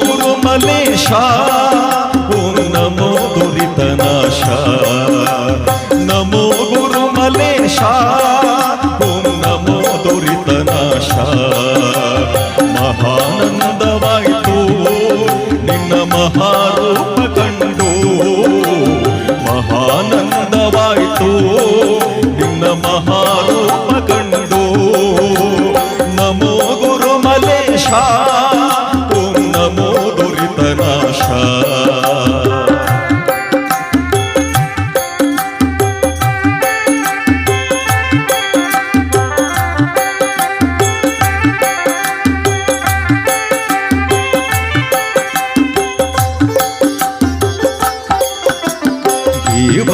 ಗುರುಮಲೇಶ ಓಂ ನಮೋ ದುರಿತನಾಶ ನಮೋ ಗುರುಮಲೇಶ ಓಂ ನಮೋ ದುರಿತನಾಶ ಮಹಾನಂದವಾಯಿತು ನಿನ್ನ ಮಹಾರೂಪ ಕಂಡು ಮಹಾನಂದವಾಯಿತು ನಿನ್ನ ಮಹಾರೂಪ ಕಂಡು ನಮೋ ಗುರುಮಲೇಶ ಓಂ ನಮೋ ದುರಿತನಾಶ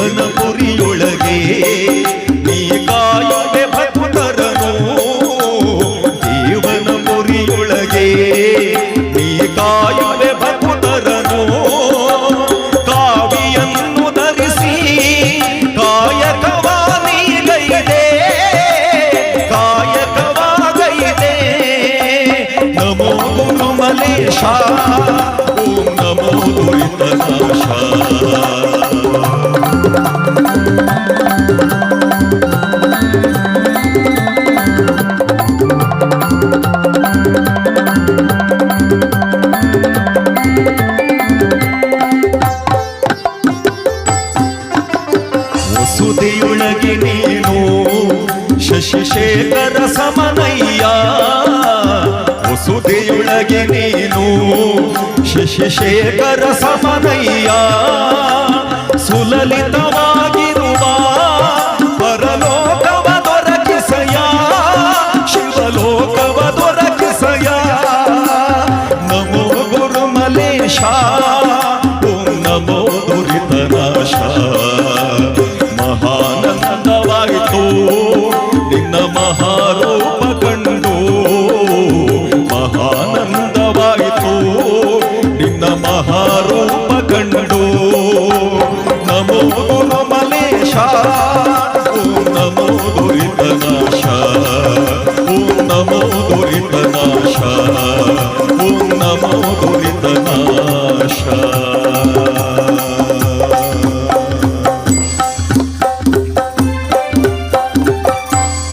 ಜೀವನಪುರಿಯೊಳಗೆ ನೀ ಕಾಯುವೆ ಭಕ್ತರನು ಜೀವನಪುರಿಯೊಳಗೆ ನೀ ಕಾಯುವೆ ಭಕ್ತರನು ಕಾವಿಯನ್ನು ಧರಿಸಿ ಕಾಯಕವಾಗೈದೆ ಕಾಯಕವಾಗೈದೆ ನಮೋ ಗುರುಮಲೇಶ ಓಂ ನಮೋ ದುರಿತನಾಶ ವಸುದೆಯೊಳಗೆ ನೀನು ಶಶಿಶೇಖರ ಸಮನಯ್ಯ ವಸುದೆಯೊಳಗೆ ನೀನು ಶಶಿಶೇಖರ ಸಮನಯ್ಯ ಸುಲಲಿತವಾಗಿರುವ ಪರಲೋಕವ ದೊರಕಿಸಯ ಶಿವಲೋಕವ ದೊರಕಿಸಯ ನಮೋ ಗುರುಮಲೇಶ ಓಂ ನಮೋ ದುರಿತನಾಶ ಮಹಾನಂದವಾಯಿತು ನಿನ್ನ ಮಹಾರೂಪ ಕಂಡು ಮಹಾನಂದವಾಯಿತು ನಿನ್ನ ಮಹಾರೂಪ ಕಂಡು ನಮೋ ಗುರುಮಲೇಶ